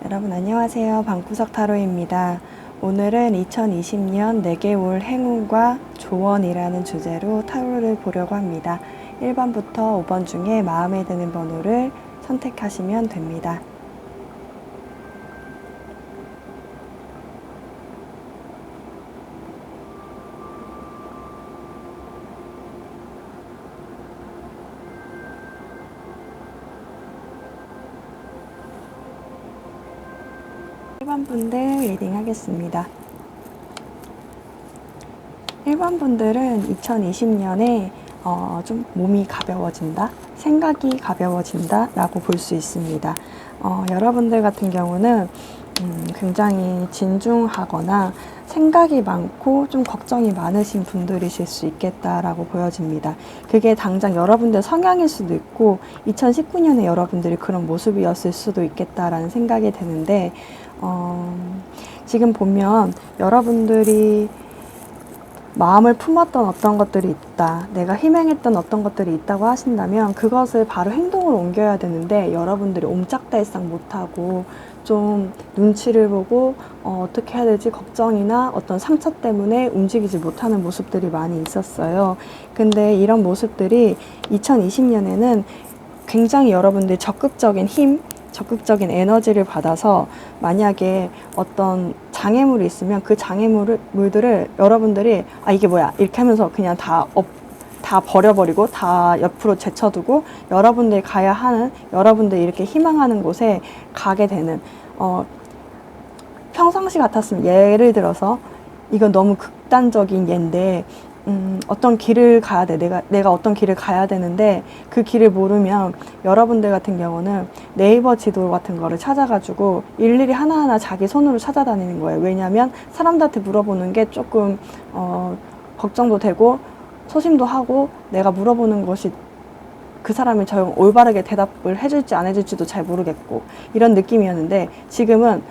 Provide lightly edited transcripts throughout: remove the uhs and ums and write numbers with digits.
여러분 안녕하세요. 방구석 타로입니다. 오늘은 2020년 4개 올 행운과 조언이라는 주제로 타로를 보려고 합니다. 1번부터 5번 중에 마음에 드는 번호를 선택하시면 됩니다. 1번 분들 리딩 하겠습니다. 1번 분들은 2020년에 좀 몸이 가벼워진다, 생각이 가벼워진다 라고 볼 수 있습니다. 여러분들 같은 경우는 굉장히 진중하거나 생각이 많고 좀 걱정이 많으신 분들이실 수 있겠다라고 보여집니다. 그게 당장 여러분들 성향일 수도 있고 2019년에 여러분들이 그런 모습이었을 수도 있겠다라는 생각이 드는데 지금 보면 여러분들이 마음을 품었던 어떤 것들이 있다, 내가 희망했던 어떤 것들이 있다고 하신다면 그것을 바로 행동으로 옮겨야 되는데 여러분들이 옴짝달싹 못하고 좀 눈치를 보고 어떻게 해야 되지 걱정이나 어떤 상처 때문에 움직이지 못하는 모습들이 많이 있었어요. 근데 이런 모습들이 2020년에는 굉장히 여러분들이 적극적인 힘, 적극적인 에너지를 받아서 만약에 어떤 장애물이 있으면 그 장애물들을 여러분들이 이게 뭐야 이렇게 하면서 그냥 다 버려버리고 다 옆으로 제쳐두고 여러분들이 가야 하는, 여러분들이 이렇게 희망하는 곳에 가게 되는, 평상시 같았으면 예를 들어서 이건 너무 극단적인 예인데 어떤 길을 가야 돼. 내가 어떤 길을 가야 되는데 그 길을 모르면 여러분들 같은 경우는 네이버 지도 같은 거를 찾아가지고 일일이 하나하나 자기 손으로 찾아다니는 거예요. 왜냐하면 사람들한테 물어보는 게 조금 걱정도 되고 소심도 하고 내가 물어보는 것이 그 사람이 저 올바르게 대답을 해줄지 안 해줄지도 잘 모르겠고 이런 느낌이었는데 지금은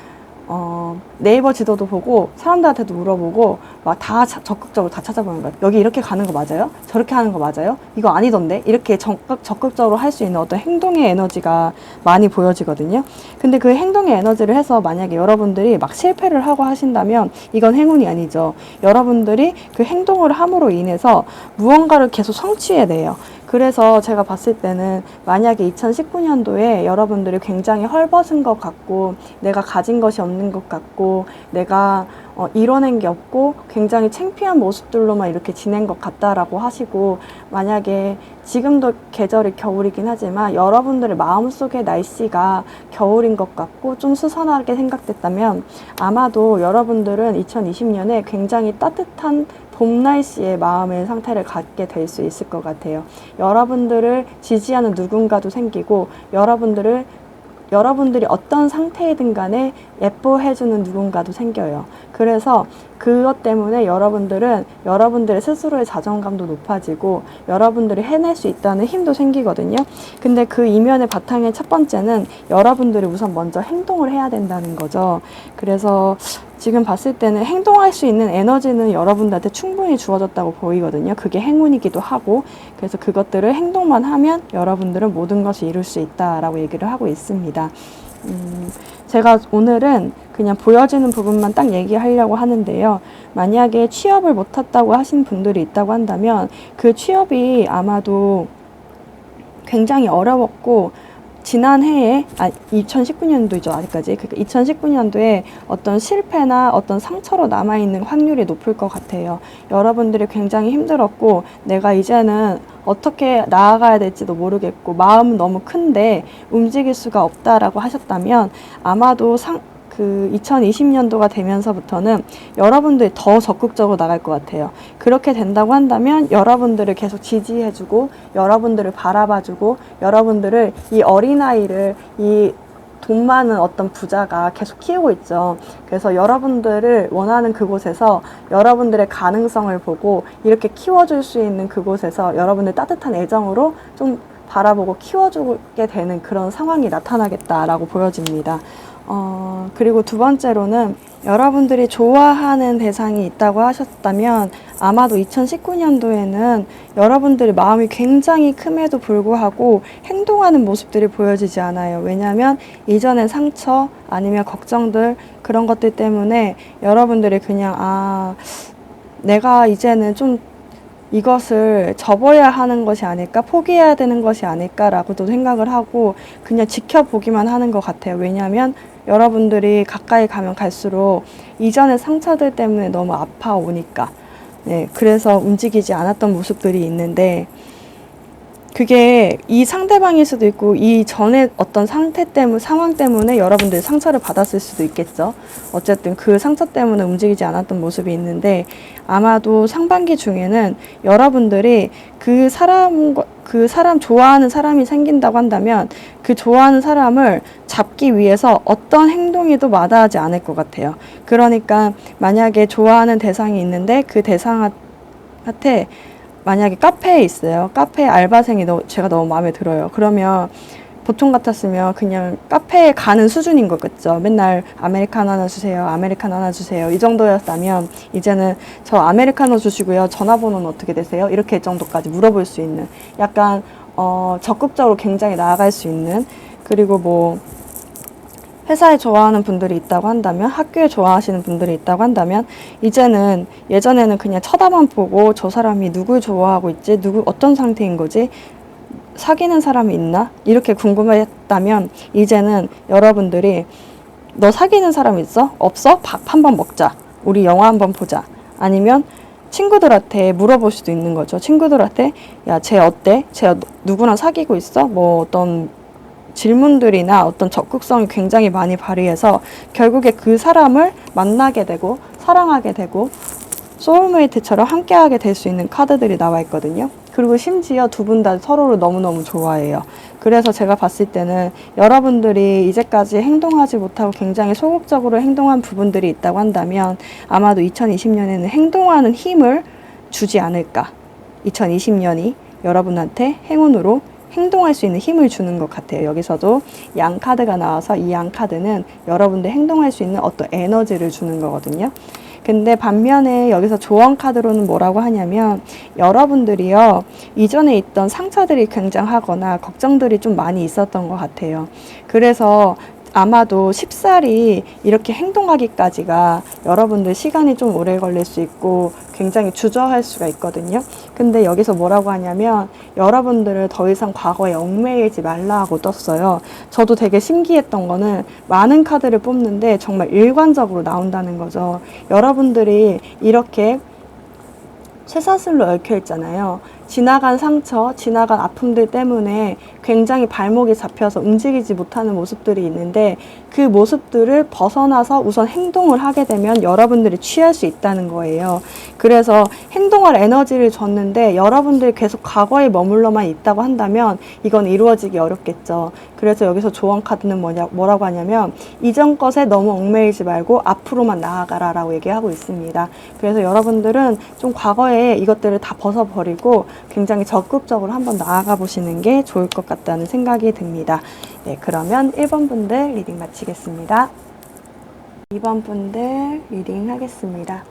네이버 지도도 보고 사람들한테도 물어보고 막 다 적극적으로 다 찾아보는 거예요. 여기 이렇게 가는 거 맞아요? 저렇게 하는 거 맞아요? 이거 아니던데? 이렇게 적극적으로 할 수 있는 어떤 행동의 에너지가 많이 보여지거든요. 근데 그 행동의 에너지를 해서 만약에 여러분들이 막 실패를 하고 하신다면 이건 행운이 아니죠. 여러분들이 그 행동을 함으로 인해서 무언가를 계속 성취해내요. 그래서 제가 봤을 때는 만약에 2019년도에 여러분들이 굉장히 헐벗은 것 같고 내가 가진 것이 없는 것 같고 내가 이뤄낸 게 없고 굉장히 창피한 모습들로만 이렇게 지낸 것 같다라고 하시고, 만약에 지금도 계절이 겨울이긴 하지만 여러분들의 마음속의 날씨가 겨울인 것 같고 좀 스산하게 생각됐다면 아마도 여러분들은 2020년에 굉장히 따뜻한 봄 날씨의 마음의 상태를 갖게 될 수 있을 것 같아요. 여러분들을 지지하는 누군가도 생기고 여러분들이 어떤 상태이든 간에 예뻐해주는 누군가도 생겨요. 그래서 그것 때문에 여러분들은 여러분들의 스스로의 자존감도 높아지고 여러분들이 해낼 수 있다는 힘도 생기거든요. 근데 그 이면의 바탕의 첫 번째는 여러분들이 우선 먼저 행동을 해야 된다는 거죠. 그래서 지금 봤을 때는 행동할 수 있는 에너지는 여러분들한테 충분히 주어졌다고 보이거든요. 그게 행운이기도 하고, 그래서 그것들을 행동만 하면 여러분들은 모든 것을 이룰 수 있다라고 얘기를 하고 있습니다. 제가 오늘은 그냥 보여지는 부분만 딱 얘기하려고 하는데요. 만약에 취업을 못했다고 하신 분들이 있다고 한다면 그 취업이 아마도 굉장히 어려웠고 지난해에 2019년도이죠 아직까지. 그러니까 2019년도에 어떤 실패나 어떤 상처로 남아있는 확률이 높을 것 같아요. 여러분들이 굉장히 힘들었고 내가 이제는 어떻게 나아가야 될지도 모르겠고 마음은 너무 큰데 움직일 수가 없다라고 하셨다면 아마도 그 2020년도가 되면서부터는 여러분들이 더 적극적으로 나갈 것 같아요. 그렇게 된다고 한다면 여러분들을 계속 지지해주고 여러분들을 바라봐주고 여러분들을 이 어린아이를 이 돈 많은 어떤 부자가 계속 키우고 있죠. 그래서 여러분들을 원하는 그곳에서 여러분들의 가능성을 보고 이렇게 키워줄 수 있는 그곳에서 여러분들 따뜻한 애정으로 좀 바라보고 키워주게 되는 그런 상황이 나타나겠다라고 보여집니다. 그리고 두 번째로는 여러분들이 좋아하는 대상이 있다고 하셨다면 아마도 2019년도에는 여러분들의 마음이 굉장히 큼에도 불구하고 행동하는 모습들이 보여지지 않아요. 왜냐하면 이전의 상처 아니면 걱정들 그런 것들 때문에 여러분들이 그냥 내가 이제는 좀 이것을 접어야 하는 것이 아닐까, 포기해야 되는 것이 아닐까라고도 생각을 하고 그냥 지켜보기만 하는 것 같아요. 왜냐하면 여러분들이 가까이 가면 갈수록 이전의 상처들 때문에 너무 아파오니까. 네, 그래서 움직이지 않았던 모습들이 있는데 그게 이 상대방일 수도 있고 이 전에 어떤 상태 때문에 상황 때문에 여러분들이 상처를 받았을 수도 있겠죠. 어쨌든 그 상처 때문에 움직이지 않았던 모습이 있는데 아마도 상반기 중에는 여러분들이 그 사람 좋아하는 사람이 생긴다고 한다면 그 좋아하는 사람을 잡기 위해서 어떤 행동에도 마다하지 않을 것 같아요. 그러니까 만약에 좋아하는 대상이 있는데 그 대상한테 만약에 카페에 있어요. 카페 알바생이 제가 너무 마음에 들어요. 그러면 보통 같았으면 그냥 카페에 가는 수준인 거겠죠. 맨날 아메리카노 하나 주세요. 아메리카노 하나 주세요. 이 정도였다면 이제는 저 아메리카노 주시고요. 전화번호는 어떻게 되세요? 이렇게 정도까지 물어볼 수 있는 약간 적극적으로 굉장히 나아갈 수 있는 그리고 뭐 회사에 좋아하는 분들이 있다고 한다면 학교에 좋아하시는 분들이 있다고 한다면 이제는 예전에는 그냥 쳐다만 보고 저 사람이 누굴 좋아하고 있지 어떤 상태인 거지 사귀는 사람이 있나 이렇게 궁금했다면 이제는 여러분들이 너 사귀는 사람 있어? 없어? 밥 한번 먹자 우리 영화 한번 보자 아니면 친구들한테 물어볼 수도 있는 거죠. 친구들한테 야, 쟤 어때? 쟤 누구랑 사귀고 있어? 뭐 어떤 질문들이나 어떤 적극성이 굉장히 많이 발휘해서 결국에 그 사람을 만나게 되고 사랑하게 되고 소울메이트처럼 함께하게 될 수 있는 카드들이 나와 있거든요. 그리고 심지어 두 분 다 서로를 너무너무 좋아해요. 그래서 제가 봤을 때는 여러분들이 이제까지 행동하지 못하고 굉장히 소극적으로 행동한 부분들이 있다고 한다면 아마도 2020년에는 행동하는 힘을 주지 않을까. 2020년이 여러분한테 행운으로 행동할 수 있는 힘을 주는 것 같아요. 여기서도 양 카드가 나와서 이 양 카드는 여러분들 행동할 수 있는 어떤 에너지를 주는 거거든요. 근데 반면에 여기서 조언 카드로는 뭐라고 하냐면 여러분들이요 이전에 있던 상처들이 굉장하거나 걱정들이 좀 많이 있었던 것 같아요. 그래서 아마도 쉽사리 이렇게 행동하기까지가 여러분들 시간이 좀 오래 걸릴 수 있고 굉장히 주저할 수가 있거든요. 근데 여기서 뭐라고 하냐면 여러분들을 더 이상 과거에 얽매이지 말라고 떴어요. 저도 되게 신기했던 거는 많은 카드를 뽑는데 정말 일관적으로 나온다는 거죠. 여러분들이 이렇게 쇠사슬로 얽혀 있잖아요. 지나간 상처, 지나간 아픔들 때문에 굉장히 발목이 잡혀서 움직이지 못하는 모습들이 있는데 그 모습들을 벗어나서 우선 행동을 하게 되면 여러분들이 취할 수 있다는 거예요. 그래서 행동할 에너지를 줬는데 여러분들이 계속 과거에 머물러만 있다고 한다면 이건 이루어지기 어렵겠죠. 그래서 여기서 조언 카드는 뭐라고 하냐면 이전 것에 너무 얽매이지 말고 앞으로만 나아가라 라고 얘기하고 있습니다. 그래서 여러분들은 좀 과거에 이것들을 다 벗어버리고 굉장히 적극적으로 한번 나아가 보시는 게 좋을 것 같다는 생각이 듭니다. 네, 그러면 1번 분들 리딩 마치겠습니다. 2번 분들 리딩 하겠습니다.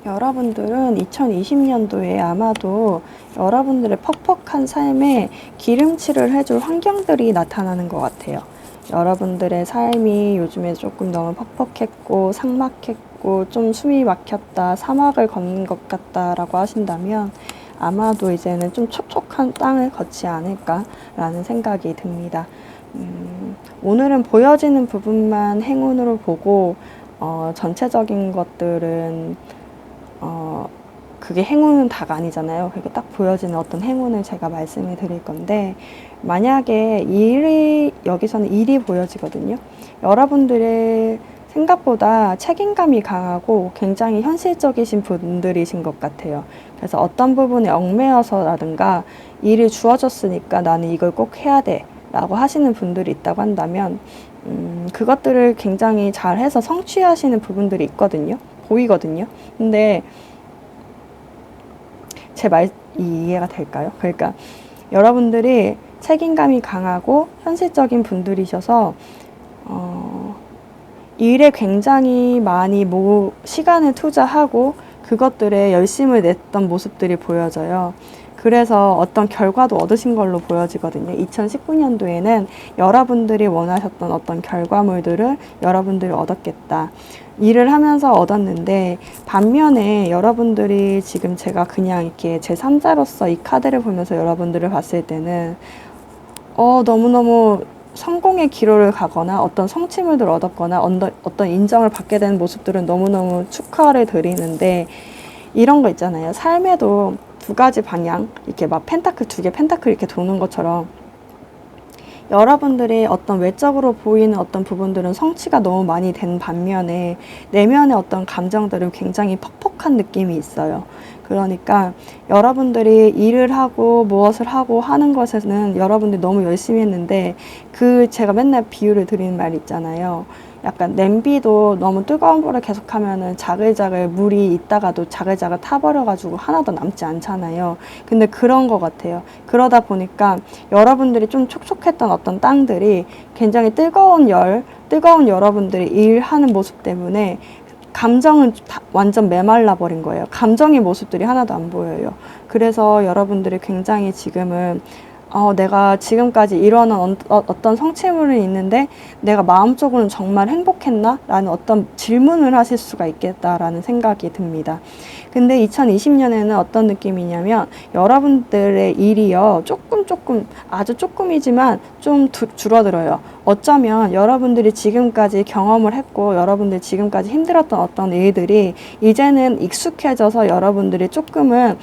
여러분들은 2020년도에 아마도 여러분들의 퍽퍽한 삶에 기름칠을 해줄 환경들이 나타나는 것 같아요. 여러분들의 삶이 요즘에 조금 너무 퍽퍽했고 삭막했고 좀 숨이 막혔다, 사막을 걷는 것 같다라고 하신다면 아마도 이제는 좀 촉촉한 땅을 걷지 않을까라는 생각이 듭니다. 오늘은 보여지는 부분만 행운으로 보고 전체적인 것들은 그게 행운은 다가 아니잖아요. 그러니까 딱 보여지는 어떤 행운을 제가 말씀을 드릴 건데 만약에 여기서는 일이 보여지거든요. 여러분들의 생각보다 책임감이 강하고 굉장히 현실적이신 분들이신 것 같아요. 그래서 어떤 부분에 얽매여서라든가 일이 주어졌으니까 나는 이걸 꼭 해야 돼 라고 하시는 분들이 있다고 한다면 그것들을 굉장히 잘해서 성취하시는 부분들이 있거든요. 보이거든요. 근데 제 말 이해가 될까요? 그러니까 여러분들이 책임감이 강하고 현실적인 분들이셔서 일에 굉장히 많이 시간을 투자하고 그것들에 열심을 냈던 모습들이 보여져요. 그래서 어떤 결과도 얻으신 걸로 보여지거든요. 2019년도에는 여러분들이 원하셨던 어떤 결과물들을 여러분들이 얻었겠다. 일을 하면서 얻었는데, 반면에 여러분들이 지금 제가 그냥 이렇게 제3자로서 이 카드를 보면서 여러분들을 봤을 때는 너무너무 성공의 기로를 가거나 어떤 성취물들을 얻었거나 어떤 인정을 받게 되는 모습들은 너무너무 축하를 드리는데, 이런 거 있잖아요. 삶에도 두 가지 방향, 이렇게 막 두 개 펜타클 이렇게 도는 것처럼 여러분들이 어떤 외적으로 보이는 어떤 부분들은 성취가 너무 많이 된 반면에 내면의 어떤 감정들은 굉장히 퍽퍽한 느낌이 있어요. 그러니까 여러분들이 일을 하고 무엇을 하고 하는 것에는 여러분들이 너무 열심히 했는데, 제가 맨날 비유를 드리는 말 있잖아요. 약간 냄비도 너무 뜨거운 불을 계속하면은 자글자글 물이 있다가도 자글자글 타버려가지고 하나도 남지 않잖아요. 근데 그런 것 같아요. 그러다 보니까 여러분들이 좀 촉촉했던 어떤 땅들이 굉장히 뜨거운 여러분들이 일하는 모습 때문에 감정은 완전 메말라 버린 거예요. 감정의 모습들이 하나도 안 보여요. 그래서 여러분들이 굉장히 지금은 내가 지금까지 이뤄낸 어떤 성취물은 있는데 내가 마음적으로는 정말 행복했나? 라는 어떤 질문을 하실 수가 있겠다라는 생각이 듭니다. 근데 2020년에는 어떤 느낌이냐면 여러분들의 일이요, 아주 조금이지만 좀 줄어들어요. 어쩌면 여러분들이 지금까지 경험을 했고 여러분들이 지금까지 힘들었던 어떤 일들이 이제는 익숙해져서 여러분들이 조금은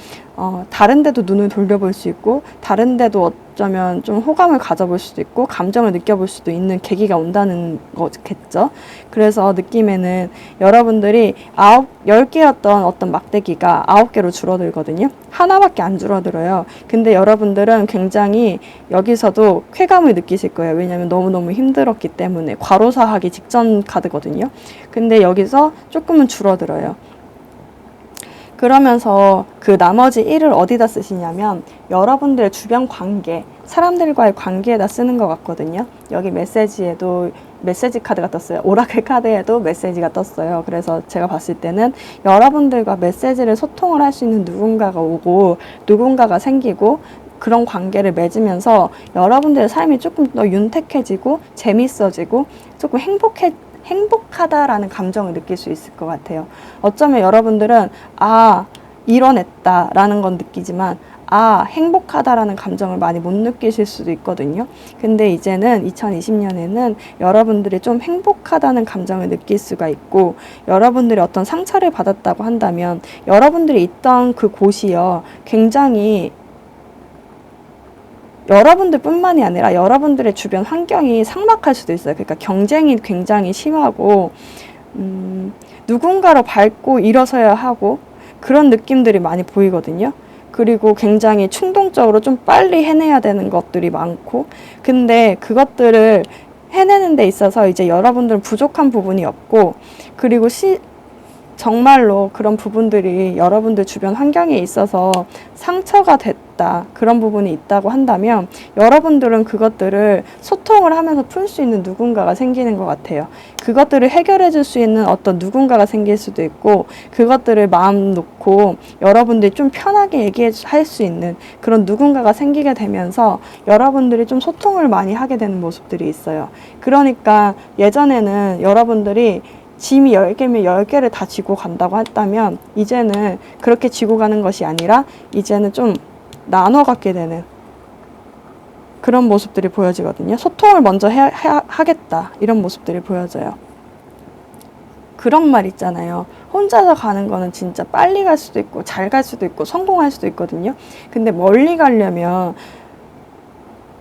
다른 데도 눈을 돌려볼 수 있고 다른 데도 어쩌면 좀 호감을 가져볼 수도 있고 감정을 느껴볼 수도 있는 계기가 온다는 거겠죠. 그래서 느낌에는 여러분들이 10개였던 어떤 막대기가 9개로 줄어들거든요. 하나밖에 안 줄어들어요. 근데 여러분들은 굉장히 여기서도 쾌감을 느끼실 거예요. 왜냐하면 너무너무 힘들었기 때문에. 과로사하기 직전 카드거든요. 근데 여기서 조금은 줄어들어요. 그러면서 그 나머지 1을 어디다 쓰시냐면 여러분들의 주변 관계, 사람들과의 관계에다 쓰는 것 같거든요. 여기 메시지에도 메시지 카드가 떴어요. 오라클 카드에도 메시지가 떴어요. 그래서 제가 봤을 때는 여러분들과 메시지를 소통을 할 수 있는 누군가가 오고 누군가가 생기고 그런 관계를 맺으면서 여러분들의 삶이 조금 더 윤택해지고 재밌어지고 조금 행복하다라는 감정을 느낄 수 있을 것 같아요. 어쩌면 여러분들은 이뤄냈다라는 건 느끼지만 행복하다라는 감정을 많이 못 느끼실 수도 있거든요. 근데 이제는 2020년에는 여러분들이 좀 행복하다는 감정을 느낄 수가 있고, 여러분들이 어떤 상처를 받았다고 한다면 여러분들이 있던 그 곳이요, 굉장히 여러분들 뿐만이 아니라 여러분들의 주변 환경이 삭막할 수도 있어요. 그러니까 경쟁이 굉장히 심하고 누군가로 밟고 일어서야 하고 그런 느낌들이 많이 보이거든요. 그리고 굉장히 충동적으로 좀 빨리 해내야 되는 것들이 많고, 근데 그것들을 해내는 데 있어서 이제 여러분들은 부족한 부분이 없고, 그리고 정말로 그런 부분들이 여러분들 주변 환경에 있어서 상처가 됐다, 그런 부분이 있다고 한다면 여러분들은 그것들을 소통을 하면서 풀 수 있는 누군가가 생기는 것 같아요. 그것들을 해결해 줄 수 있는 어떤 누군가가 생길 수도 있고, 그것들을 마음 놓고 여러분들이 좀 편하게 얘기할 수 있는 그런 누군가가 생기게 되면서 여러분들이 좀 소통을 많이 하게 되는 모습들이 있어요. 그러니까 예전에는 여러분들이 짐이 10개면 10개를 다 지고 간다고 했다면 이제는 그렇게 지고 가는 것이 아니라 이제는 좀 나눠 갖게 되는 그런 모습들이 보여지거든요. 소통을 먼저 하겠다, 이런 모습들이 보여져요. 그런 말 있잖아요. 혼자서 가는 거는 진짜 빨리 갈 수도 있고 잘 갈 수도 있고 성공할 수도 있거든요. 근데 멀리 가려면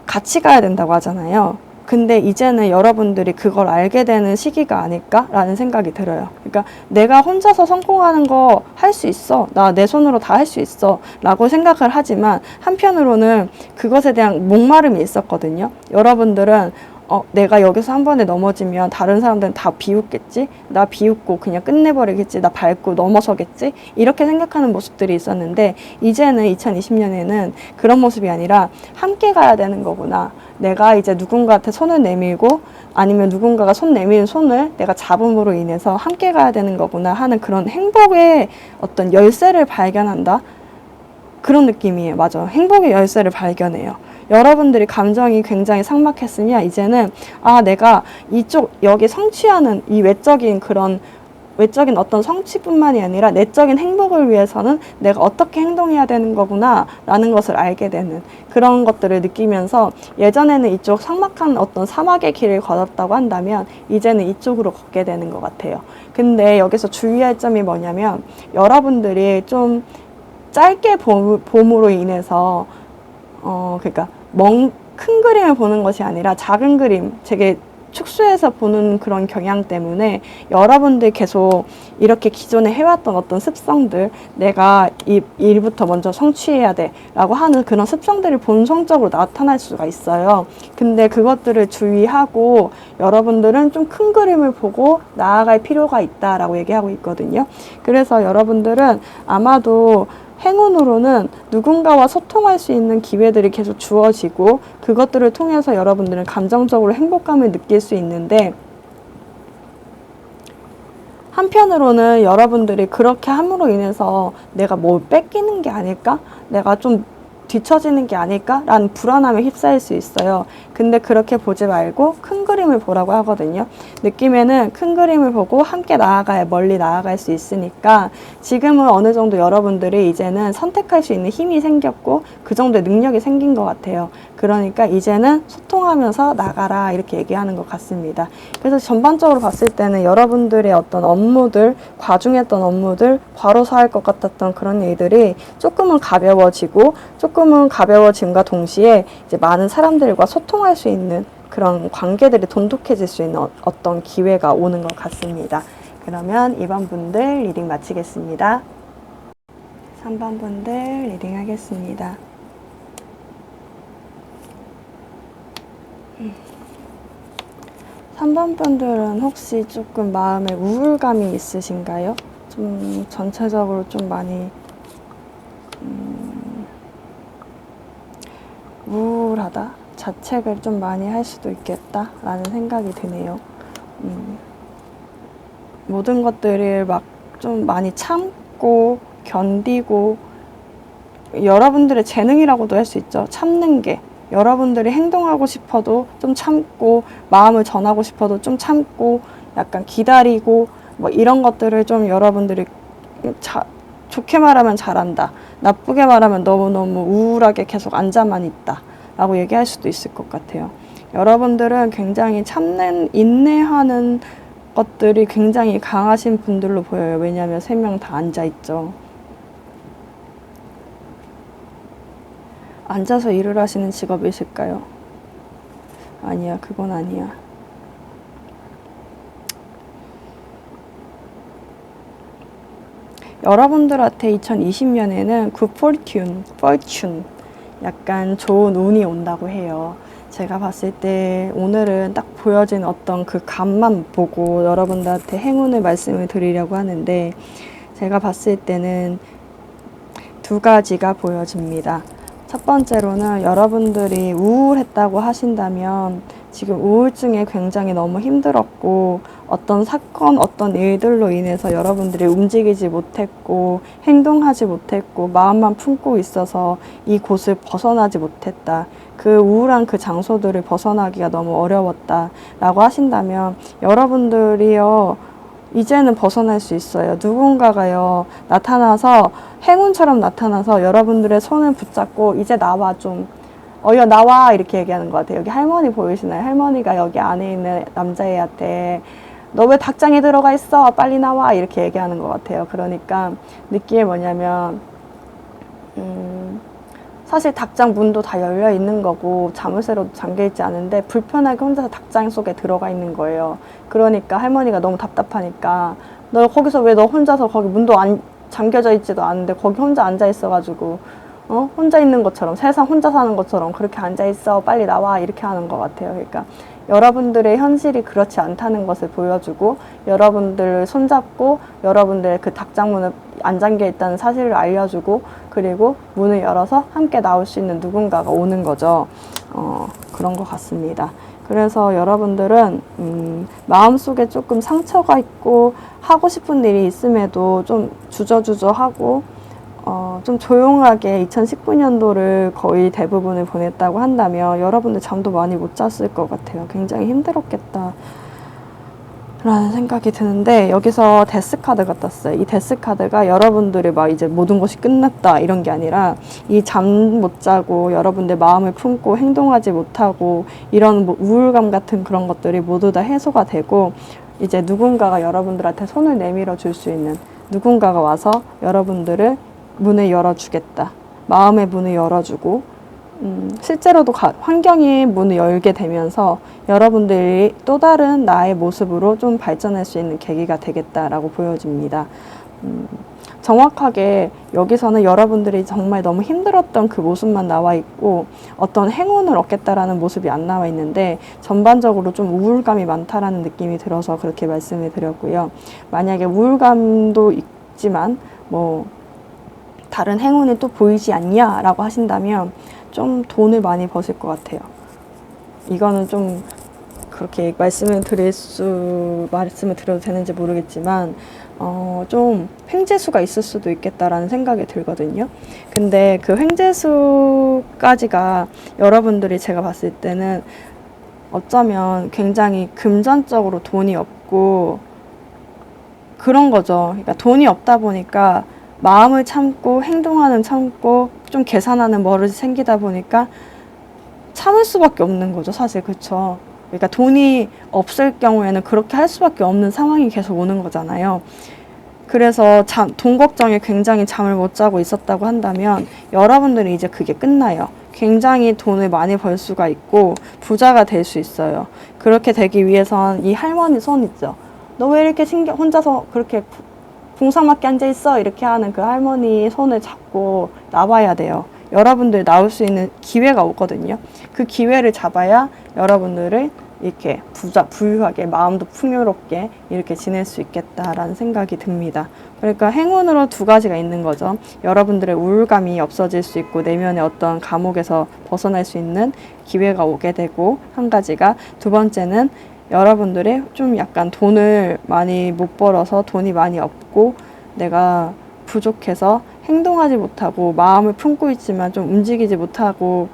같이 가야 된다고 하잖아요. 근데 이제는 여러분들이 그걸 알게 되는 시기가 아닐까라는 생각이 들어요. 그러니까 내가 혼자서 성공하는 거 할 수 있어, 나 내 손으로 다 할 수 있어 라고 생각을 하지만 한편으로는 그것에 대한 목마름이 있었거든요. 여러분들은 내가 여기서 한 번에 넘어지면 다른 사람들은 다 비웃겠지? 나 비웃고 그냥 끝내버리겠지? 나 밟고 넘어서겠지? 이렇게 생각하는 모습들이 있었는데, 이제는 2020년에는 그런 모습이 아니라 함께 가야 되는 거구나. 내가 이제 누군가한테 손을 내밀고, 아니면 누군가가 손 내미는 손을 내가 잡음으로 인해서 함께 가야 되는 거구나 하는 그런 행복의 어떤 열쇠를 발견한다. 그런 느낌이에요. 맞아. 행복의 열쇠를 발견해요. 여러분들이 감정이 굉장히 삭막했으면 이제는 내가 여기 성취하는 이 외적인 어떤 성취뿐만이 아니라 내적인 행복을 위해서는 내가 어떻게 행동해야 되는 거구나 라는 것을 알게 되는 그런 것들을 느끼면서, 예전에는 이쪽 삭막한 어떤 사막의 길을 걸었다고 한다면 이제는 이쪽으로 걷게 되는 것 같아요. 근데 여기서 주의할 점이 뭐냐면, 여러분들이 좀 짧게 봄으로 인해서 그러니까 큰 그림을 보는 것이 아니라 작은 그림, 되게 축소해서 보는 그런 경향 때문에 여러분들 계속 이렇게 기존에 해왔던 어떤 습성들, 내가 이 일부터 먼저 성취해야 돼 라고 하는 그런 습성들이 본성적으로 나타날 수가 있어요. 근데 그것들을 주의하고 여러분들은 좀 큰 그림을 보고 나아갈 필요가 있다라고 얘기하고 있거든요. 그래서 여러분들은 아마도 행운으로는 누군가와 소통할 수 있는 기회들이 계속 주어지고, 그것들을 통해서 여러분들은 감정적으로 행복감을 느낄 수 있는데, 한편으로는 여러분들이 그렇게 함으로 인해서 내가 뭘 뺏기는 게 아닐까? 내가 좀 뒤처지는 게 아닐까라는 불안함에 휩싸일 수 있어요. 근데 그렇게 보지 말고 큰 그림을 보라고 하거든요. 느낌에는 큰 그림을 보고 함께 멀리 나아갈 수 있으니까, 지금은 어느 정도 여러분들이 이제는 선택할 수 있는 힘이 생겼고 그 정도의 능력이 생긴 것 같아요. 그러니까 이제는 소통하면서 나가라, 이렇게 얘기하는 것 같습니다. 그래서 전반적으로 봤을 때는 여러분들의 어떤 업무들, 과중했던 업무들, 과로사 할 것 같았던 그런 일들이 조금은 가벼워짐과 동시에 이제 많은 사람들과 소통할 수 있는 그런 관계들이 돈독해질 수 있는 어떤 기회가 오는 것 같습니다. 그러면 2번 분들 리딩 마치겠습니다. 3번 분들 리딩 하겠습니다. 3번 분들은 혹시 조금 마음에 우울감이 있으신가요? 좀 전체적으로 좀 많이 우울하다? 자책을 좀 많이 할 수도 있겠다 라는 생각이 드네요. 모든 것들을 막 좀 많이 참고 견디고, 여러분들의 재능이라고도 할 수 있죠. 참는 게. 여러분들이 행동하고 싶어도 좀 참고, 마음을 전하고 싶어도 좀 참고, 약간 기다리고, 뭐 이런 것들을 좀 여러분들이 좋게 말하면 잘한다, 나쁘게 말하면 너무너무 우울하게 계속 앉아만 있다 라고 얘기할 수도 있을 것 같아요. 여러분들은 굉장히 참는, 인내하는 것들이 굉장히 강하신 분들로 보여요. 왜냐하면 3명 다 앉아있죠. 앉아서 일을 하시는 직업이실까요? 아니야, 그건 아니야. 여러분들한테 2020년에는 good fortune, 약간 좋은 운이 온다고 해요. 제가 봤을 때 오늘은 딱 보여진 어떤 그 감만 보고 여러분들한테 행운을 말씀을 드리려고 하는데, 제가 봤을 때는 2가지가 보여집니다. 첫 번째로는 여러분들이 우울했다고 하신다면 지금 우울증에 굉장히 너무 힘들었고, 어떤 사건, 어떤 일들로 인해서 여러분들이 움직이지 못했고 행동하지 못했고 마음만 품고 있어서 이 곳을 벗어나지 못했다, 그 우울한 그 장소들을 벗어나기가 너무 어려웠다 라고 하신다면, 여러분들이요 이제는 벗어날 수 있어요. 누군가가요 나타나서, 행운처럼 나타나서 여러분들의 손을 붙잡고 이제 나와, 좀 야 나와, 이렇게 얘기하는 것 같아요. 여기 할머니 보이시나요? 할머니가 여기 안에 있는 남자애한테 너 왜 닭장에 들어가 있어? 빨리 나와, 이렇게 얘기하는 것 같아요. 그러니까 느낌이 뭐냐면, 사실 닭장 문도 다 열려 있는 거고 자물쇠로도 잠겨 있지 않은데 불편하게 혼자서 닭장 속에 들어가 있는 거예요. 그러니까 할머니가 너무 답답하니까, 너 거기서 왜 너 혼자서, 거기 문도 안 잠겨져 있지도 않은데 거기 혼자 앉아 있어가지고 혼자 있는 것처럼, 세상 혼자 사는 것처럼 그렇게 앉아있어, 빨리 나와, 이렇게 하는 것 같아요. 그러니까 여러분들의 현실이 그렇지 않다는 것을 보여주고, 여러분들을 손잡고 여러분들의 그 닭장문을 안 잠겨 있다는 사실을 알려주고, 그리고 문을 열어서 함께 나올 수 있는 누군가가 오는 거죠. 그런 것 같습니다. 그래서 여러분들은 마음속에 조금 상처가 있고 하고 싶은 일이 있음에도 좀 주저주저하고 좀 조용하게 2019년도를 거의 대부분을 보냈다고 한다면 여러분들 잠도 많이 못 잤을 것 같아요. 굉장히 힘들었겠다 라는 생각이 드는데, 여기서 데스카드가 떴어요. 이 데스카드가 여러분들의 막 이제 모든 것이 끝났다 이런 게 아니라, 이 잠 못 자고 여러분들 마음을 품고 행동하지 못하고 이런 뭐 우울감 같은 그런 것들이 모두 다 해소가 되고, 이제 누군가가 여러분들한테 손을 내밀어 줄 수 있는 누군가가 와서 여러분들을 문을 열어주겠다, 마음의 문을 열어주고, 실제로도 환경이 문을 열게 되면서 여러분들이 또 다른 나의 모습으로 좀 발전할 수 있는 계기가 되겠다라고 보여집니다. 정확하게 여기서는 여러분들이 정말 너무 힘들었던 그 모습만 나와 있고, 어떤 행운을 얻겠다라는 모습이 안 나와 있는데, 전반적으로 좀 우울감이 많다라는 느낌이 들어서 그렇게 말씀을 드렸고요. 만약에 우울감도 있지만 뭐 다른 행운이 또 보이지 않냐라고 하신다면 좀 돈을 많이 버실 것 같아요. 이거는 좀 그렇게 말씀을 드려도 되는지 모르겠지만 좀 횡재수가 있을 수도 있겠다라는 생각이 들거든요. 근데 그 횡재수까지가 여러분들이 제가 봤을 때는 어쩌면 굉장히 금전적으로 돈이 없고 그런 거죠. 그러니까 돈이 없다 보니까 마음을 참고 행동하는 참고 좀 계산하는 버릇이 생기다 보니까 참을 수밖에 없는 거죠, 사실. 그렇죠. 그러니까 돈이 없을 경우에는 그렇게 할 수밖에 없는 상황이 계속 오는 거잖아요. 그래서 돈 걱정에 굉장히 잠을 못 자고 있었다고 한다면 여러분들이 이제 그게 끝나요. 굉장히 돈을 많이 벌 수가 있고 부자가 될 수 있어요. 그렇게 되기 위해선 이 할머니 손 있죠. 너 왜 이렇게 혼자서 그렇게 궁상맞게 앉아있어? 이렇게 하는 그 할머니 손을 잡고 나와야 돼요. 여러분들 나올 수 있는 기회가 오거든요. 그 기회를 잡아야 여러분들을 이렇게 부유하게 마음도 풍요롭게 이렇게 지낼 수 있겠다라는 생각이 듭니다. 그러니까 행운으로 두 가지가 있는 거죠. 여러분들의 우울감이 없어질 수 있고 내면의 어떤 감옥에서 벗어날 수 있는 기회가 오게 되고, 한 가지가, 두 번째는 여러분들이 좀 약간 돈을 많이 못 벌어서 돈이 많이 없고 내가 부족해서 행동하지 못하고 마음을 품고 있지만 좀 움직이지 못하고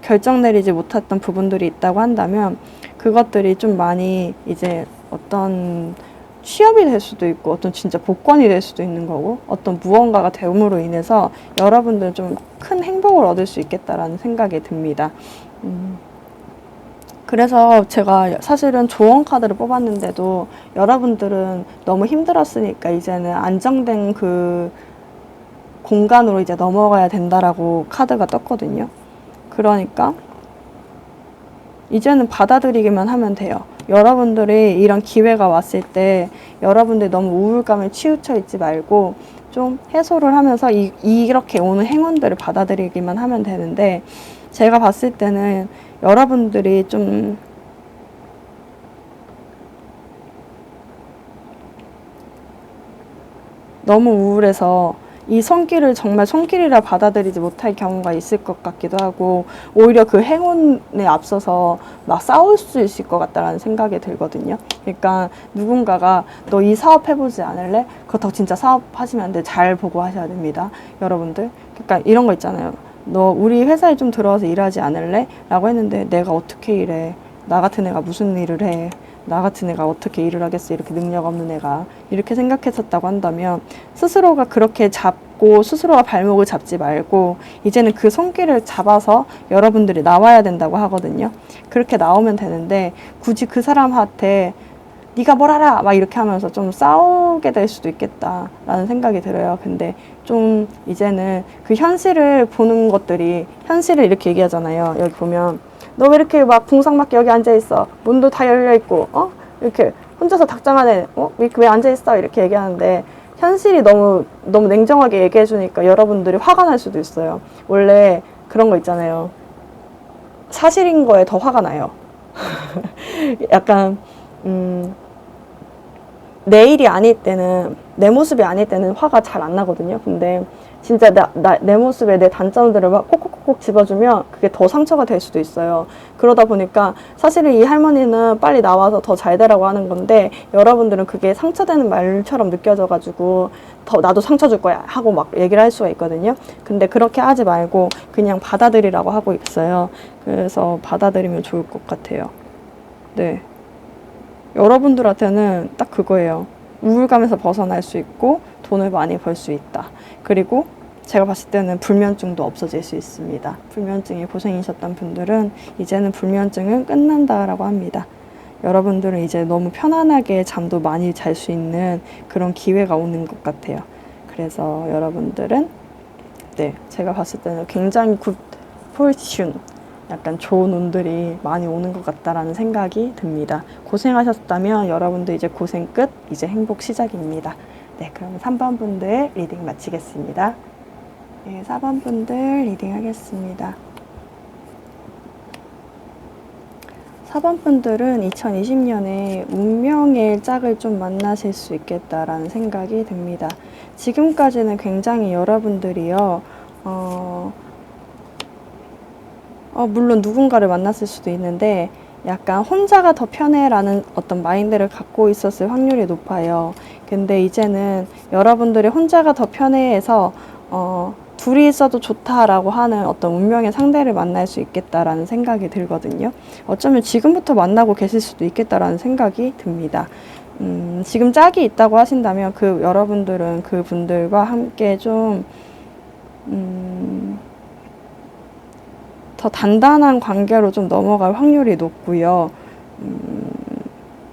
결정 내리지 못했던 부분들이 있다고 한다면, 그것들이 좀 많이 이제 어떤 취업이 될 수도 있고 어떤 진짜 복권이 될 수도 있는 거고, 어떤 무언가가 됨으로 인해서 여러분들은 좀 큰 행복을 얻을 수 있겠다라는 생각이 듭니다. 그래서 제가 사실은 조언 카드를 뽑았는데도 여러분들은 너무 힘들었으니까 이제는 안정된 그 공간으로 이제 넘어가야 된다라고 카드가 떴거든요. 그러니까 이제는 받아들이기만 하면 돼요. 여러분들이 이런 기회가 왔을 때 여러분들이 너무 우울감에 치우쳐 있지 말고 좀 해소를 하면서 이렇게 오는 행운들을 받아들이기만 하면 되는데, 제가 봤을 때는 여러분들이 좀 너무 우울해서 이 손길을 정말 손길이라 받아들이지 못할 경우가 있을 것 같기도 하고, 오히려 그 행운에 앞서서 막 싸울 수 있을 것 같다라는 생각이 들거든요. 그러니까 누군가가 너 이 사업 해보지 않을래? 그거 진짜 사업 하시면 안 돼. 잘 보고 하셔야 됩니다, 여러분들. 그러니까 이런 거 있잖아요. 너 우리 회사에 좀 들어와서 일하지 않을래? 라고 했는데 내가 어떻게 일해? 나 같은 애가 무슨 일을 해? 나 같은 애가 어떻게 일을 하겠어? 이렇게 능력 없는 애가. 이렇게 생각했었다고 한다면 스스로가 그렇게 잡고 스스로가 발목을 잡지 말고 이제는 그 손길을 잡아서 여러분들이 나와야 된다고 하거든요. 그렇게 나오면 되는데 굳이 그 사람한테 네가 뭘 알아? 막 이렇게 하면서 좀 싸우게 될 수도 있겠다라는 생각이 들어요. 근데 좀 이제는 그 현실을 보는 것들이, 현실을 이렇게 얘기하잖아요. 여기 보면 너 왜 이렇게 막 궁상맞게 여기 앉아있어? 문도 다 열려있고 이렇게 혼자서 닭장 안에 이렇게 왜 앉아있어? 이렇게 얘기하는데, 현실이 너무 냉정하게 얘기해 주니까 여러분들이 화가 날 수도 있어요. 원래 그런 거 있잖아요. 사실인 거에 더 화가 나요. 약간 내 일이 아닐 때는, 내 모습이 아닐 때는 화가 잘 안 나거든요. 근데 진짜 내 모습에 내 단점들을 막 콕콕콕 집어주면 그게 더 상처가 될 수도 있어요. 그러다 보니까 사실은 이 할머니는 빨리 나와서 더 잘 되라고 하는 건데, 여러분들은 그게 상처되는 말처럼 느껴져가지고 더 나도 상처 줄 거야 하고 막 얘기를 할 수가 있거든요. 근데 그렇게 하지 말고 그냥 받아들이라고 하고 있어요. 그래서 받아들이면 좋을 것 같아요. 네. 여러분들한테는 딱 그거예요. 우울감에서 벗어날 수 있고 돈을 많이 벌 수 있다. 그리고 제가 봤을 때는 불면증도 없어질 수 있습니다. 불면증이 고생이셨던 분들은 이제는 불면증은 끝난다라고 합니다. 여러분들은 이제 너무 편안하게 잠도 많이 잘 수 있는 그런 기회가 오는 것 같아요. 그래서 여러분들은 네, 제가 봤을 때는 굉장히 굿 포지션, 약간 좋은 운들이 많이 오는 것 같다라는 생각이 듭니다. 고생하셨다면 여러분들 이제 고생 끝, 이제 행복 시작입니다. 네, 그럼 3번 분들 리딩 마치겠습니다. 네, 4번 분들 리딩 하겠습니다. 4번 분들은 2020년에 운명의 짝을 좀 만나실 수 있겠다라는 생각이 듭니다. 지금까지는 굉장히 여러분들이요, 물론 누군가를 만났을 수도 있는데 약간 혼자가 더 편해라는 어떤 마인드를 갖고 있었을 확률이 높아요. 근데 이제는 여러분들이 혼자가 더 편해해서 둘이 있어도 좋다라고 하는 어떤 운명의 상대를 만날 수 있겠다라는 생각이 들거든요. 어쩌면 지금부터 만나고 계실 수도 있겠다라는 생각이 듭니다. 지금 짝이 있다고 하신다면 여러분들은 그 분들과 함께 좀 더 단단한 관계로 좀 넘어갈 확률이 높고요.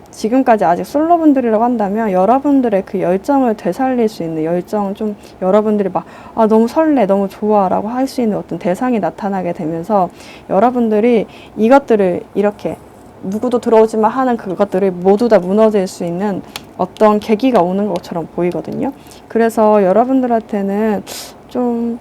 지금까지 아직 솔로분들이라고 한다면 여러분들의 그 열정을 되살릴 수 있는, 열정 좀 여러분들이 막 너무 설레, 너무 좋아 라고 할 수 있는 어떤 대상이 나타나게 되면서 여러분들이 이것들을 이렇게 누구도 들어오지마 하는 그것들을 모두 다 무너질 수 있는 어떤 계기가 오는 것처럼 보이거든요. 그래서 여러분들한테는 좀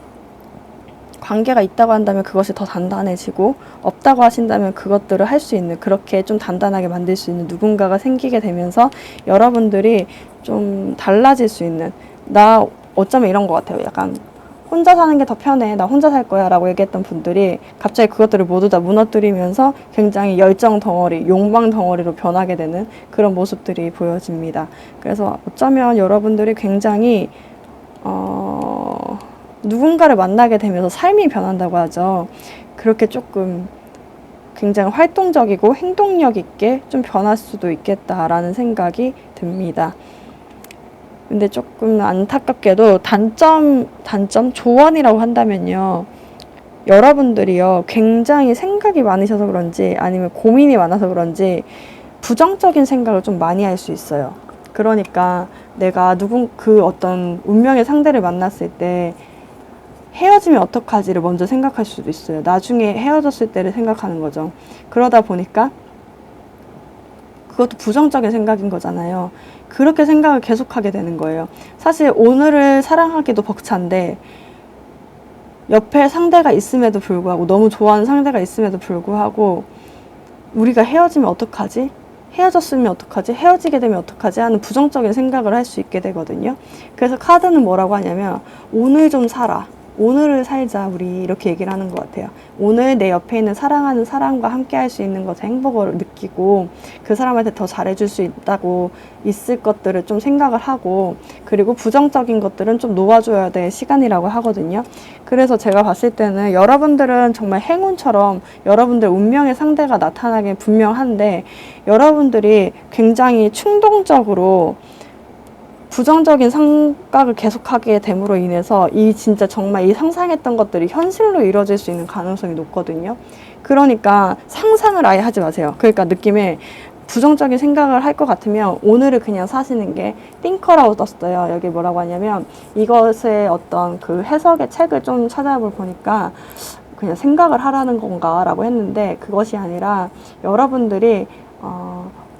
관계가 있다고 한다면 그것이 더 단단해지고, 없다고 하신다면 그것들을 할 수 있는, 그렇게 좀 단단하게 만들 수 있는 누군가가 생기게 되면서 여러분들이 좀 달라질 수 있는, 나 어쩌면 이런 것 같아요. 약간 혼자 사는 게 더 편해, 나 혼자 살 거야 라고 얘기했던 분들이 갑자기 그것들을 모두 다 무너뜨리면서 굉장히 열정 덩어리, 욕망 덩어리로 변하게 되는 그런 모습들이 보여집니다. 그래서 어쩌면 여러분들이 굉장히 누군가를 만나게 되면서 삶이 변한다고 하죠. 그렇게 조금 굉장히 활동적이고 행동력 있게 좀 변할 수도 있겠다라는 생각이 듭니다. 근데 조금 안타깝게도 단점 조언이라고 한다면요, 여러분들이요 굉장히 생각이 많으셔서 그런지 아니면 고민이 많아서 그런지 부정적인 생각을 좀 많이 할 수 있어요. 그러니까 내가 그 어떤 운명의 상대를 만났을 때 헤어지면 어떡하지를 먼저 생각할 수도 있어요. 나중에 헤어졌을 때를 생각하는 거죠. 그러다 보니까 그것도 부정적인 생각인 거잖아요. 그렇게 생각을 계속하게 되는 거예요. 사실 오늘을 사랑하기도 벅찬데 옆에 상대가 있음에도 불구하고, 너무 좋아하는 상대가 있음에도 불구하고 우리가 헤어지면 어떡하지? 헤어졌으면 어떡하지? 헤어지게 되면 어떡하지? 하는 부정적인 생각을 할 수 있게 되거든요. 그래서 카드는 뭐라고 하냐면 오늘 좀 살아, 오늘을 살자, 우리 이렇게 얘기를 하는 것 같아요. 오늘 내 옆에 있는 사랑하는 사람과 함께 할 수 있는 것에 행복을 느끼고 그 사람한테 더 잘해줄 수 있다고 있을 것들을 좀 생각을 하고, 그리고 부정적인 것들은 좀 놓아줘야 될 시간이라고 하거든요. 그래서 제가 봤을 때는 여러분들은 정말 행운처럼 여러분들 운명의 상대가 나타나긴 분명한데 여러분들이 굉장히 충동적으로 부정적인 생각을 계속하게 됨으로 인해서 진짜 정말 이 상상했던 것들이 현실로 이루어질 수 있는 가능성이 높거든요. 그러니까 상상을 아예 하지 마세요. 그러니까 느낌에 부정적인 생각을 할 것 같으면 오늘을 그냥 사시는 게, 띵커라고 떴어요. 여기 뭐라고 하냐면 이것의 어떤 그 해석의 책을 좀 찾아볼 보니까 그냥 생각을 하라는 건가 라고 했는데, 그것이 아니라 여러분들이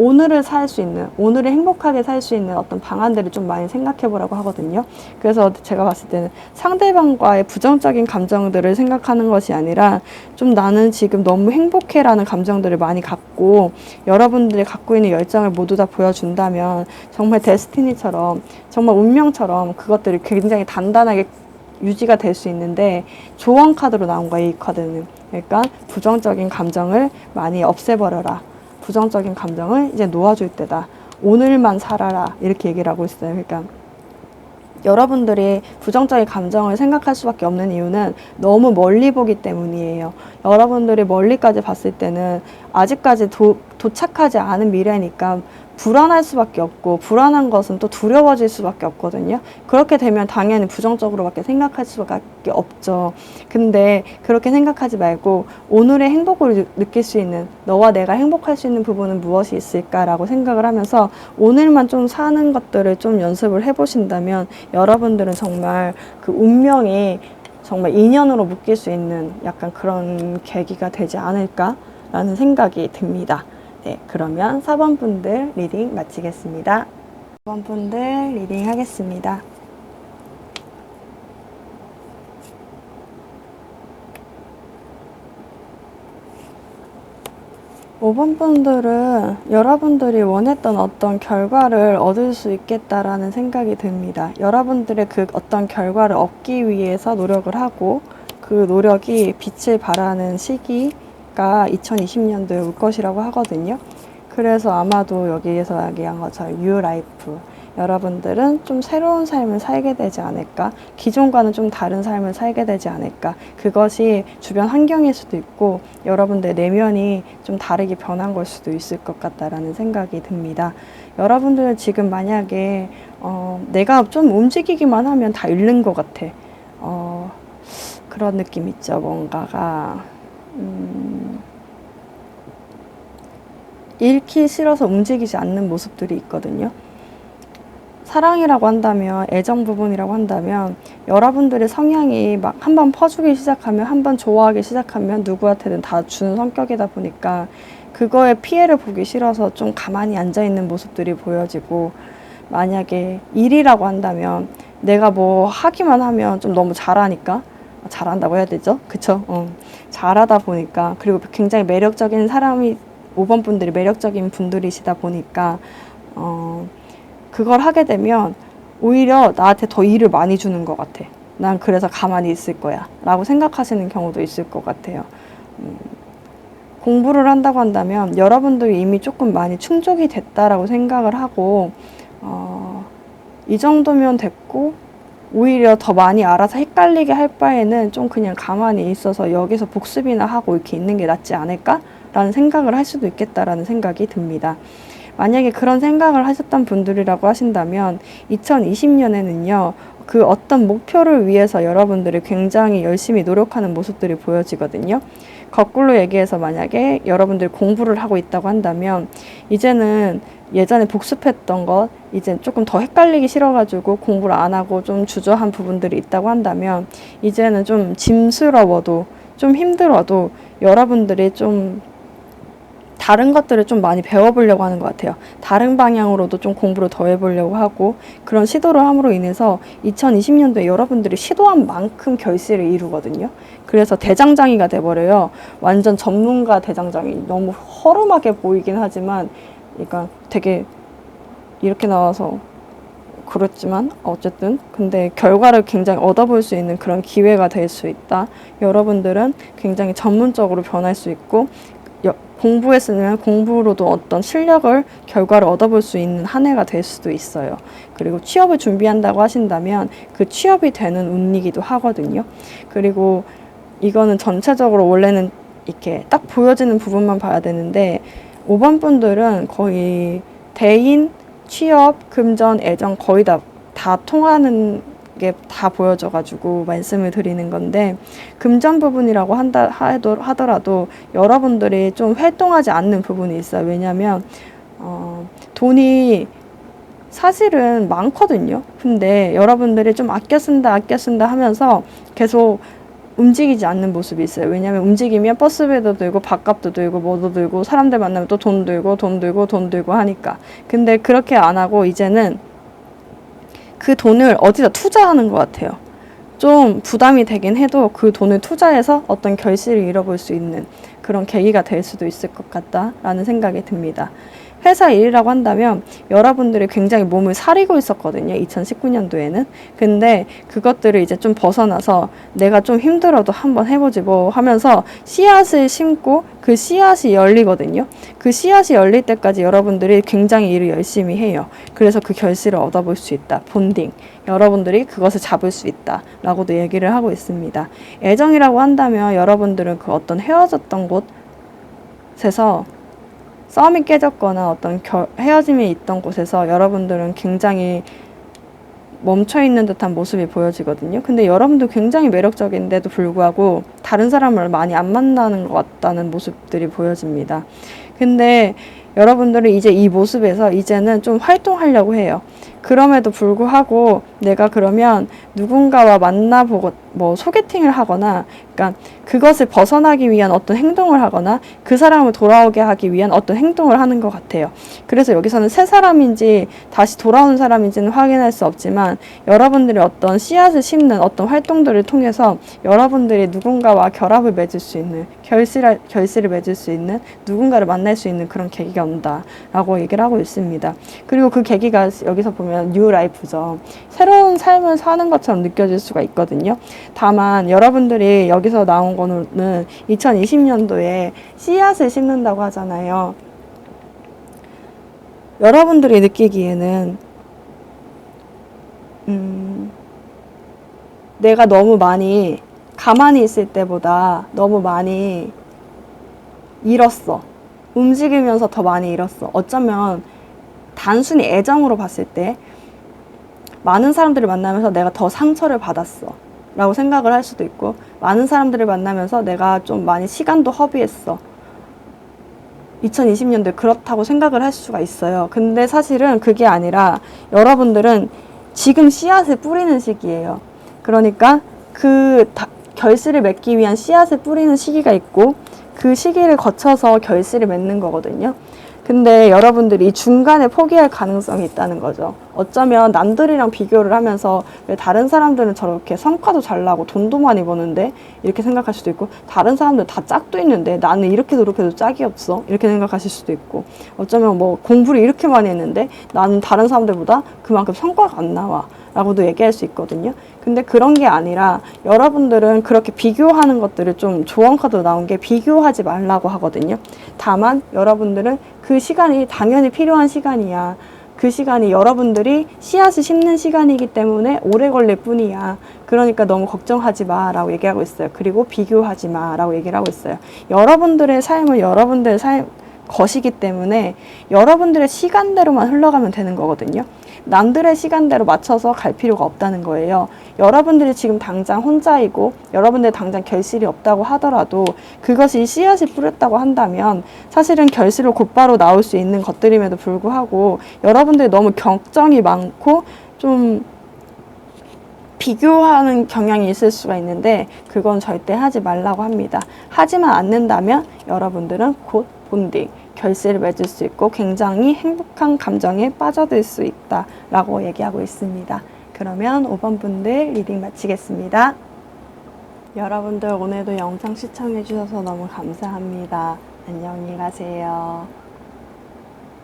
오늘을 살 수 있는, 오늘을 행복하게 살 수 있는 어떤 방안들을 좀 많이 생각해 보라고 하거든요. 그래서 제가 봤을 때는 상대방과의 부정적인 감정들을 생각하는 것이 아니라 좀 나는 지금 너무 행복해라는 감정들을 많이 갖고 여러분들이 갖고 있는 열정을 모두 다 보여준다면 정말 데스티니처럼, 정말 운명처럼 그것들이 굉장히 단단하게 유지가 될 수 있는데, 조언 카드로 나온 거예요, 이 카드는. 그러니까 부정적인 감정을 많이 없애버려라. 부정적인 감정을 이제 놓아줄 때다. 오늘만 살아라. 이렇게 얘기를 하고 있어요. 그러니까 여러분들이 부정적인 감정을 생각할 수밖에 없는 이유는 너무 멀리 보기 때문이에요. 여러분들이 멀리까지 봤을 때는 아직까지 도착하지 않은 미래니까 불안할 수밖에 없고, 불안한 것은 또 두려워질 수밖에 없거든요. 그렇게 되면 당연히 부정적으로밖에 생각할 수밖에 없죠. 근데 그렇게 생각하지 말고 오늘의 행복을 느낄 수 있는, 너와 내가 행복할 수 있는 부분은 무엇이 있을까라고 생각을 하면서 오늘만 좀 사는 것들을 좀 연습을 해보신다면 여러분들은 정말 그 운명이 정말 인연으로 묶일 수 있는 약간 그런 계기가 되지 않을까라는 생각이 듭니다. 네, 그러면 4번 분들 리딩 마치겠습니다. 4번 분들 리딩 하겠습니다. (5번) 분들은 여러분들이 원했던 어떤 결과를 얻을 수 있겠다라는 생각이 듭니다. 여러분들의 그 어떤 결과를 얻기 위해서 노력을 하고, 그 노력이 빛을 발하는 시기가 2020년도에 올 것이라고 하거든요. 그래서 아마도 여기에서 얘기한 것처럼 New Life, 여러분들은 좀 새로운 삶을 살게 되지 않을까, 기존과는 좀 다른 삶을 살게 되지 않을까. 그것이 주변 환경일 수도 있고 여러분들 내면이 좀 다르게 변한 걸 수도 있을 것 같다라는 생각이 듭니다. 여러분들 지금 만약에 내가 좀 움직이기만 하면 다 잃는 것 같아, 그런 느낌 있죠. 뭔가가 잃기 싫어서 움직이지 않는 모습들이 있거든요. 사랑이라고 한다면, 애정 부분이라고 한다면 여러분들의 성향이 막 한번 퍼주기 시작하면, 한번 좋아하기 시작하면 누구한테든 다 주는 성격이다 보니까 그거에 피해를 보기 싫어서 좀 가만히 앉아있는 모습들이 보여지고, 만약에 일이라고 한다면 내가 뭐 하기만 하면 좀 너무 잘하니까, 잘한다고 해야 되죠? 그쵸? 잘하다 보니까, 그리고 굉장히 매력적인 사람이, 5번 분들이 매력적인 분들이시다 보니까 그걸 하게 되면 오히려 나한테 더 일을 많이 주는 것 같아. 난 그래서 가만히 있을 거야 라고 생각하시는 경우도 있을 것 같아요. 공부를 한다고 한다면 여러분들이 이미 조금 많이 충족이 됐다라고 생각을 하고, 이 정도면 됐고 오히려 더 많이 알아서 헷갈리게 할 바에는 좀 그냥 가만히 있어서 여기서 복습이나 하고 이렇게 있는 게 낫지 않을까? 라는 생각을 할 수도 있겠다라는 생각이 듭니다. 만약에 그런 생각을 하셨던 분들이라고 하신다면 2020년에는요, 그 어떤 목표를 위해서 여러분들이 굉장히 열심히 노력하는 모습들이 보여지거든요. 거꾸로 얘기해서 만약에 여러분들이 공부를 하고 있다고 한다면 이제는 예전에 복습했던 것, 이제 조금 더 헷갈리기 싫어가지고 공부를 안 하고 좀 주저한 부분들이 있다고 한다면 이제는 좀 짐스러워도, 좀 힘들어도 여러분들이 좀 다른 것들을 좀 많이 배워보려고 하는 것 같아요. 다른 방향으로도 좀 공부를 더 해보려고 하고, 그런 시도를 함으로 인해서 2020년도에 여러분들이 시도한 만큼 결실을 이루거든요. 그래서 대장장이가 돼버려요. 완전 전문가 대장장이. 너무 허름하게 보이긴 하지만, 그러니까 되게 이렇게 나와서 그렇지만 어쨌든 근데 결과를 굉장히 얻어볼 수 있는 그런 기회가 될 수 있다. 여러분들은 굉장히 전문적으로 변할 수 있고, 공부했으면 공부로도 어떤 실력을, 결과를 얻어볼 수 있는 한 해가 될 수도 있어요. 그리고 취업을 준비한다고 하신다면 그 취업이 되는 운이기도 하거든요. 그리고 이거는 전체적으로 원래는 이렇게 딱 보여지는 부분만 봐야 되는데 5번 분들은 거의 대인, 취업, 금전, 애정 거의 다 통하는 게 다 보여져가지고 말씀을 드리는 건데, 금전 부분이라고 하더라도 여러분들이 좀 활동하지 않는 부분이 있어요. 왜냐면 돈이 사실은 많거든요. 근데 여러분들이 좀 아껴 쓴다 하면서 계속 움직이지 않는 모습이 있어요. 왜냐하면 움직이면 버스비도 들고 밥값도 들고 뭐도 들고 사람들 만나면 또 돈 들고 돈 들고 돈 들고 하니까. 근데 그렇게 안 하고 이제는 그 돈을 어디다 투자하는 것 같아요. 좀 부담이 되긴 해도 그 돈을 투자해서 어떤 결실을 잃어볼 수 있는 그런 계기가 될 수도 있을 것 같다라는 생각이 듭니다. 회사 일이라고 한다면 여러분들이 굉장히 몸을 사리고 있었거든요. 2019년도에는. 근데 그것들을 이제 좀 벗어나서 내가 좀 힘들어도 한번 해보지 뭐 하면서 씨앗을 심고 그 씨앗이 열리거든요. 그 씨앗이 열릴 때까지 여러분들이 굉장히 일을 열심히 해요. 그래서 그 결실을 얻어볼 수 있다. 본딩. 여러분들이 그것을 잡을 수 있다. 라고도 얘기를 하고 있습니다. 애정이라고 한다면 여러분들은 그 어떤 헤어졌던 곳에서 싸움이 깨졌거나 어떤 헤어짐이 있던 곳에서 여러분들은 굉장히 멈춰있는 듯한 모습이 보여지거든요. 근데 여러분도 굉장히 매력적인데도 불구하고 다른 사람을 많이 안 만나는 것 같다는 모습들이 보여집니다. 근데 여러분들은 이제 이 모습에서 이제는 좀 활동하려고 해요. 그럼에도 불구하고 내가 그러면 누군가와 만나보고 뭐 소개팅을 하거나 그러니까 그것을 벗어나기 위한 어떤 행동을 하거나 그 사람을 돌아오게 하기 위한 어떤 행동을 하는 것 같아요. 그래서 여기서는 새 사람인지 다시 돌아오는 사람인지는 확인할 수 없지만 여러분들이 어떤 씨앗을 심는 어떤 활동들을 통해서 여러분들이 누군가와 결합을 맺을 수 있는 결실을 맺을 수 있는 누군가를 만날 수 있는 그런 계기가 온다라고 얘기를 하고 있습니다. 그리고 그 계기가 여기서 보면 뉴 라이프죠. 새로운 삶을 사는 것처럼 느껴질 수가 있거든요. 다만 여러분들이 여기서 나온 거는 2020년도에 씨앗을 심는다고 하잖아요. 여러분들이 느끼기에는 내가 너무 많이 가만히 있을 때보다 너무 많이 잃었어. 움직이면서 더 많이 잃었어. 어쩌면 단순히 애정으로 봤을 때 많은 사람들을 만나면서 내가 더 상처를 받았어 라고 생각을 할 수도 있고 많은 사람들을 만나면서 내가 좀 많이 시간도 허비했어 2020년도에 그렇다고 생각을 할 수가 있어요. 근데 사실은 그게 아니라 여러분들은 지금 씨앗을 뿌리는 시기예요. 그러니까 결실을 맺기 위한 씨앗을 뿌리는 시기가 있고 그 시기를 거쳐서 결실을 맺는 거거든요. 근데 여러분들이 이 중간에 포기할 가능성이 있다는 거죠. 어쩌면 남들이랑 비교를 하면서 왜 다른 사람들은 저렇게 성과도 잘 나고 돈도 많이 버는데 이렇게 생각할 수도 있고 다른 사람들 다 짝도 있는데 나는 이렇게 노력해도 짝이 없어 이렇게 생각하실 수도 있고 어쩌면 뭐 공부를 이렇게 많이 했는데 나는 다른 사람들보다 그만큼 성과가 안 나와 라고도 얘기할 수 있거든요. 근데 그런 게 아니라 여러분들은 그렇게 비교하는 것들을 좀 조언 카드 나온 게 비교하지 말라고 하거든요. 다만 여러분들은 그 시간이 당연히 필요한 시간이야. 그 시간이 여러분들이 씨앗을 심는 시간이기 때문에 오래 걸릴 뿐이야. 그러니까 너무 걱정하지 마 라고 얘기하고 있어요. 그리고 비교하지 마 라고 얘기를 하고 있어요. 여러분들의 삶은 여러분들의 것이기 때문에 여러분들의 시간대로만 흘러가면 되는 거거든요. 남들의 시간대로 맞춰서 갈 필요가 없다는 거예요. 여러분들이 지금 당장 혼자이고 여러분들 당장 결실이 없다고 하더라도 그것이 씨앗이 뿌렸다고 한다면 사실은 결실로 곧바로 나올 수 있는 것들임에도 불구하고 여러분들이 너무 걱정이 많고 좀 비교하는 경향이 있을 수가 있는데 그건 절대 하지 말라고 합니다. 하지만 않는다면 여러분들은 곧 본딩, 결실을 맺을 수 있고 굉장히 행복한 감정에 빠져들 수 있다라고 얘기하고 있습니다. 그러면 5번 분들 리딩 마치겠습니다. 여러분들 오늘도 영상 시청해 주셔서 너무 감사합니다. 안녕히 가세요.